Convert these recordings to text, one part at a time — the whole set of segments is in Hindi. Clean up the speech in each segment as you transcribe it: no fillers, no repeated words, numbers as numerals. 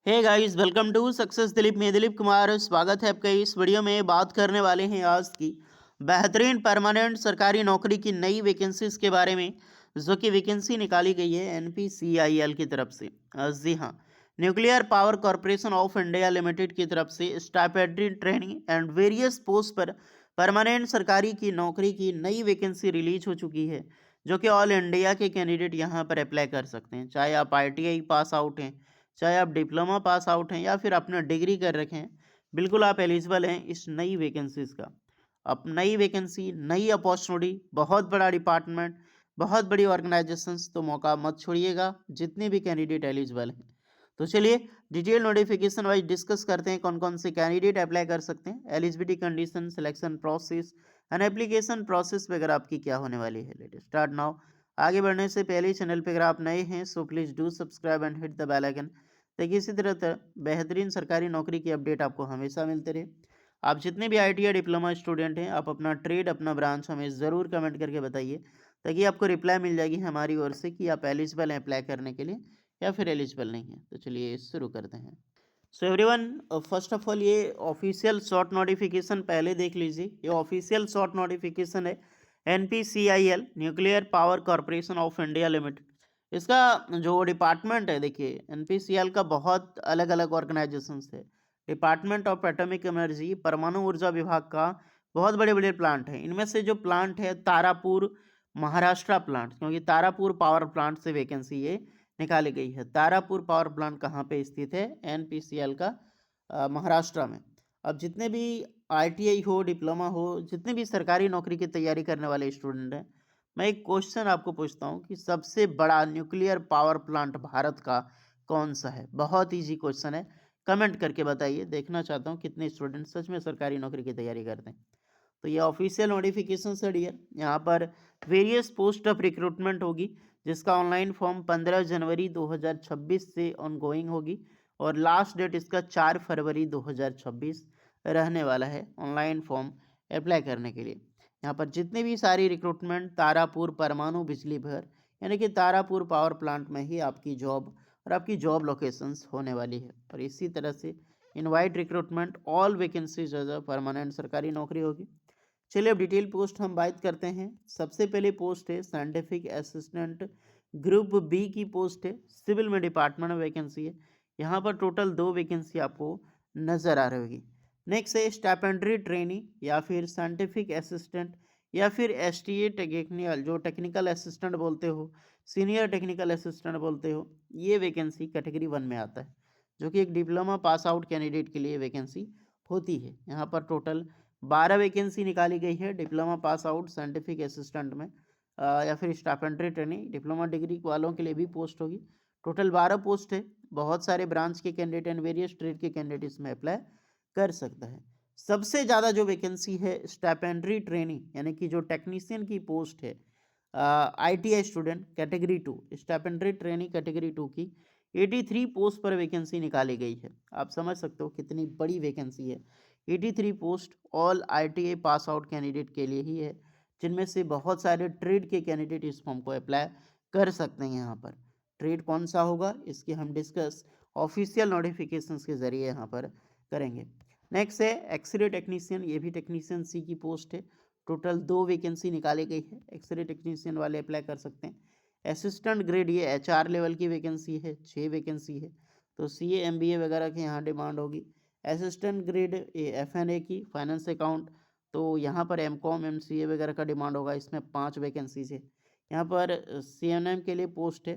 Hey guys, welcome to success Dilip. मैं दिलीप कुमार, स्वागत है आपका। इस वीडियो में बात करने वाले हैं आज की बेहतरीन परमानेंट सरकारी नौकरी की नई वैकेंसीज के बारे में, जो कि वैकेंसी निकाली गई है एनपीसीआईएल की तरफ से। जी हाँ, nuclear power corporation of India limited की तरफ से stipendiary training and various post पर परमानेंट सरकारी की नौकरी की नई वैकेंसी रिलीज हो चुकी है, जो कि ऑल इंडिया के कैंडिडेट यहाँ पर अप्लाई कर सकते हैं। चाहे आप ITI पास आउट हैं, चाहे आप डिप्लोमा पास आउट हैं, या फिर अपना डिग्री कर रखे हैं, बिल्कुल आप एलिजिबल हैं इस नई वैकेंसीज का। अब नई वैकेंसी, नई अपॉर्चुनिटी, बहुत बड़ा डिपार्टमेंट, बहुत बड़ी ऑर्गेनाइजेशंस, तो मौका मत छोड़िएगा जितने भी कैंडिडेट एलिजिबल हैं। तो चलिए डिटेल नोटिफिकेशन वाइज डिस्कस करते हैं कौन कौन से कैंडिडेट अप्लाई कर सकते हैं, eligibility condition, selection process and application process वगैरह आपकी क्या होने वाली है। Let start now. आगे बढ़ने से पहले चैनल पर अगर आप नए हैं so please do subscribe and hit the bell icon, ताकि इसी तरह बेहतरीन सरकारी नौकरी की अपडेट आपको हमेशा मिलते रहे। आप जितने भी ITI डिप्लोमा स्टूडेंट हैं, आप अपना ट्रेड, अपना ब्रांच हमें ज़रूर कमेंट करके बताइए, ताकि आपको रिप्लाई मिल जाएगी हमारी ओर से कि आप एलिजिबल हैं अप्लाई करने के लिए या फिर एलिजिबल नहीं है। तो चलिए शुरू करते हैं। So everyone, first of all ये ऑफिशियल शॉर्ट नोटिफिकेशन पहले देख लीजिए। ये ऑफिशियल शॉर्ट नोटिफिकेशन है NPCIL, nuclear power corporation of India limited. इसका जो डिपार्टमेंट है, देखिए NPCIL का बहुत अलग अलग ऑर्गेनाइजेशन है। डिपार्टमेंट ऑफ एटॉमिक एनर्जी, परमाणु ऊर्जा विभाग का बहुत बड़े बड़े प्लांट हैं। इनमें से जो प्लांट है तारापुर महाराष्ट्र प्लांट, क्योंकि तारापुर पावर प्लांट से वैकेंसी ये निकाली गई है। तारापुर पावर प्लांट कहाँ पे स्थित है? NPCIL का महाराष्ट्र में। अब जितने भी ITI हो, डिप्लोमा हो, जितने भी सरकारी नौकरी की तैयारी करने वाले स्टूडेंट हैं, मैं एक क्वेश्चन आपको पूछता हूँ कि सबसे बड़ा न्यूक्लियर पावर प्लांट भारत का कौन सा है? बहुत ईजी क्वेश्चन है, कमेंट करके बताइए। देखना चाहता हूँ कितने स्टूडेंट सच में सरकारी नौकरी की तैयारी करते हैं। तो ये ऑफिशियल नोटिफिकेशन है डियर। यहाँ पर वेरियस पोस्ट ऑफ रिक्रूटमेंट होगी, जिसका ऑनलाइन फॉर्म 15 जनवरी 2026 से ऑनगोइंग होगी, और लास्ट डेट इसका 4 फरवरी 2026 रहने वाला है ऑनलाइन फॉर्म अप्लाई करने के लिए। यहाँ पर जितने भी सारी रिक्रूटमेंट तारापुर परमाणु बिजली घर, यानी कि तारापुर पावर प्लांट में ही आपकी जॉब और आपकी जॉब लोकेशंस होने वाली है। और इसी तरह से invite recruitment all vacancies as a permanent सरकारी नौकरी होगी। चलिए अब डिटेल पोस्ट हम बात करते हैं। सबसे पहले पोस्ट है साइंटिफिक असिस्टेंट, ग्रुप बी की पोस्ट है, सिविल में डिपार्टमेंट में वैकेंसी है। यहाँ पर टोटल 2 वैकेंसी आपको नज़र आ रही होगी। नेक्स्ट है स्टाइपेंड्री ट्रेनी, या फिर साइंटिफिक असिस्टेंट, या फिर STA टेक्निकल, जो टेक्निकल असिस्टेंट बोलते हो, सीनियर टेक्निकल असिस्टेंट बोलते हो, ये वैकेंसी कैटेगरी 1 में आता है, जो कि एक डिप्लोमा पास आउट कैंडिडेट के लिए वैकेंसी होती है। यहाँ पर टोटल 12 वैकेंसी निकाली गई है diploma pass out scientific assistant में, या फिर स्टाइपेंड्री ट्रेनिंग डिप्लोमा डिग्री वालों के लिए भी पोस्ट होगी। टोटल 12 पोस्ट है। बहुत सारे ब्रांच के कैंडिडेट एंड वेरियस ट्रेड के कैंडिडेट इसमें अप्लाई कर सकता है। सबसे ज़्यादा जो वैकेंसी है स्टाइपेंड्री ट्रेनिंग, यानी कि जो टेक्नीशियन की पोस्ट है, ITI student category 2, stipendiary training category 2 की 83 पोस्ट पर वैकेंसी निकाली गई है। आप समझ सकते हो कितनी बड़ी वैकेंसी है। 83 post all ITI pass out candidate के लिए ही है, जिनमें से बहुत सारे ट्रेड के कैंडिडेट इस फॉर्म को अप्लाई कर सकते हैं। यहाँ पर ट्रेड कौन सा होगा इसकी हम डिस्कस ऑफिशियल नोटिफिकेशंस के ज़रिए यहाँ पर करेंगे। नेक्स्ट है एक्सरे टेक्नीशियन, ये भी टेक्नीशियन C की पोस्ट है। टोटल 2 वैकेंसी निकाली गई है, एक्सरे टेक्नीशियन वाले अप्लाई कर सकते हैं। असिस्टेंट ग्रेड, ये HR लेवल की वैकेंसी है, 6 वैकेंसी है, तो CA MBA वगैरह की यहाँ डिमांड होगी। असिस्टेंट ग्रेड ये FNA की, फाइनेंस अकाउंट, तो यहाँ पर MCOM MCA वगैरह का डिमांड होगा। इसमें 5 वैकेंसीज है। यहाँ पर CNM के लिए पोस्ट है,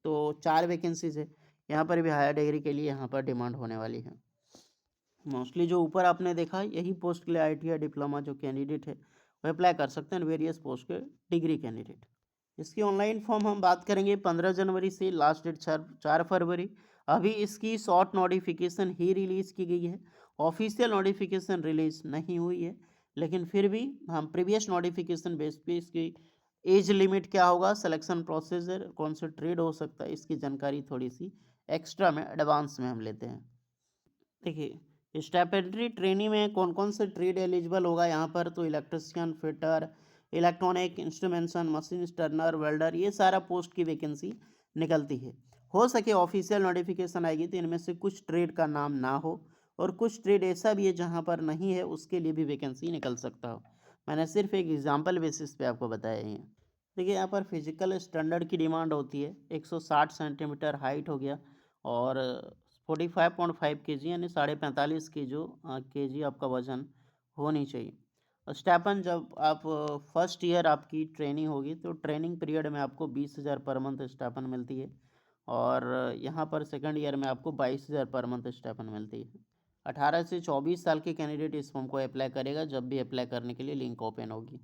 तो 4 वैकेंसीज है। यहाँ पर भी हायर डिग्री के लिए यहाँ पर डिमांड होने वाली है। मोस्टली जो ऊपर आपने देखा यही पोस्ट के लिए ITI डिप्लोमा जो कैंडिडेट है वो अप्लाई कर सकते हैं, वेरियस पोस्ट के डिग्री कैंडिडेट। इसकी ऑनलाइन फॉर्म हम बात करेंगे 15 जनवरी से, लास्ट डेट 4 फरवरी। अभी इसकी शॉर्ट नोटिफिकेशन ही रिलीज़ की गई है, ऑफिशियल नोटिफिकेशन रिलीज नहीं हुई है, लेकिन फिर भी हम प्रीवियस नोटिफिकेशन बेस पे इसकी एज लिमिट क्या होगा, सिलेक्शन प्रोसीजर, कौन सा ट्रेड हो सकता है, इसकी जानकारी थोड़ी सी एक्स्ट्रा में एडवांस में हम लेते हैं। देखिए स्टाइपेंड्री ट्रेनिंग में कौन कौन से ट्रेड एलिजिबल होगा यहाँ पर, तो electrician, fitter, electronic instrumentation, machine Turner, welder, ये सारा पोस्ट की वैकेंसी निकलती है। हो सके ऑफिशियल नोटिफिकेशन आएगी तो इनमें से कुछ ट्रेड का नाम ना हो, और कुछ ट्रेड ऐसा भी है जहाँ पर नहीं है, उसके लिए भी वैकेंसी निकल सकता हो। मैंने सिर्फ एक एग्जाम्पल बेसिस पे आपको बताया है। देखिए यहाँ पर फिजिकल स्टैंडर्ड की डिमांड होती है 160 सेंटीमीटर हाइट हो गया, और 45.5 केजी यानी 45.5 केजी आपका वजन होनी चाहिए। स्टेपन जब आप फर्स्ट ईयर आपकी ट्रेनिंग होगी तो ट्रेनिंग पीरियड में आपको 20,000 पर मंथ स्टेपन मिलती है, और यहाँ पर सेकंड ईयर में आपको 22,000 पर मंथ स्टेपन मिलती है। 18 से 24 साल के कैंडिडेट इस फॉर्म को अप्लाई करेगा जब भी अप्लाई करने के लिए लिंक ओपन होगी।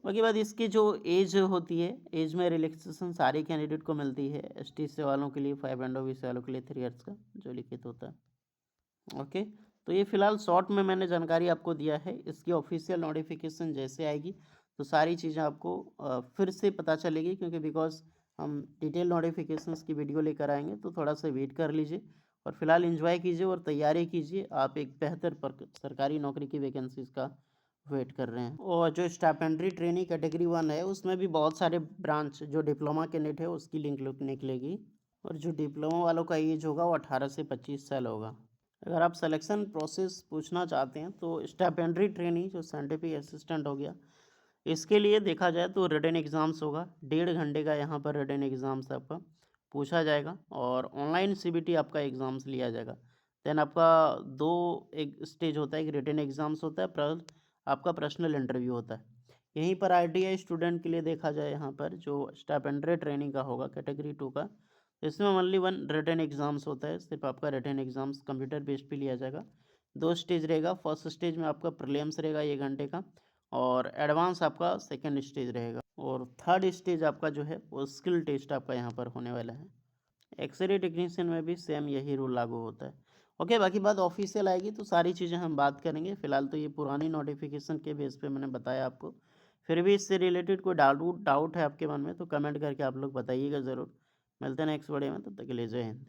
उसके बाद इसकी जो एज होती है, एज में रिलैक्सेशन सारे कैंडिडेट को मिलती है। एसटी से वालों के लिए 5 एंड ओबीसी वालों के लिए 3 इयर्स का जो लिखित होता है। ओके, तो ये फिलहाल शॉर्ट में मैंने जानकारी आपको दिया है। इसकी ऑफिशियल नोटिफिकेशन जैसे आएगी तो सारी चीज़ें आपको फिर से पता चलेगी, क्योंकि बिकॉज हम डिटेल नोटिफिकेशंस की वीडियो लेकर आएंगे, तो थोड़ा सा वेट कर लीजिए और फिलहाल एंजॉय कीजिए और तैयारी कीजिए। आप एक बेहतर सरकारी नौकरी की वैकेंसीज का वेट कर रहे हैं। और जो स्टाइपेंड्री ट्रेनिंग कैटेगरी 1 है उसमें भी बहुत सारे ब्रांच जो डिप्लोमा कैंडिडेट है उसकी लिंक निकलेगी, और जो डिप्लोमा वालों का एज होगा वो 18 से 25 साल होगा। अगर आप सिलेक्शन प्रोसेस पूछना चाहते हैं तो स्टाइपेंड्री ट्रेनिंग जो साइंटिफिक असिस्टेंट हो गया, इसके लिए देखा जाए तो रिटन एग्ज़ाम्स होगा। 1.5 घंटे का यहाँ पर रिटन एग्ज़ाम्स आपका पूछा जाएगा, और ऑनलाइन सीबीटी आपका एग्ज़ाम्स लिया जाएगा। देन आपका दो एक स्टेज होता है, एक रिटन एग्ज़ाम्स होता है प्लस आपका पर्सनल इंटरव्यू होता है। यहीं पर आईटीआई स्टूडेंट के लिए देखा जाए यहाँ पर जो स्टाइपेंड्री ट्रेनिंग का होगा कैटेगरी 2 का, इसमें ओनली 1 रिटन एग्ज़ाम्स होता है। सिर्फ आपका रिटन एग्ज़ाम्स कंप्यूटर बेस्ड पे लिया जाएगा। 2 स्टेज रहेगा। फर्स्ट स्टेज में आपका प्रीलिम्स रहेगा 1 घंटे का, और एडवांस आपका सेकंड स्टेज रहेगा, और थर्ड स्टेज आपका जो है वो स्किल टेस्ट आपका यहाँ पर होने वाला है। एक्सरे टेक्नीशियन में भी सेम यही रूल लागू होता है। ओके, बाकी बात ऑफिशियल आएगी तो सारी चीज़ें हम बात करेंगे। फिलहाल तो ये पुरानी नोटिफिकेशन के बेस पे मैंने बताया आपको। फिर भी इससे रिलेटेड कोई डाउट है आपके मन में तो कमेंट करके आप लोग बताइएगा ज़रूर। मिलते हैं नेक्स्ट वीडियो में, तब तक के लिए जय हिंद।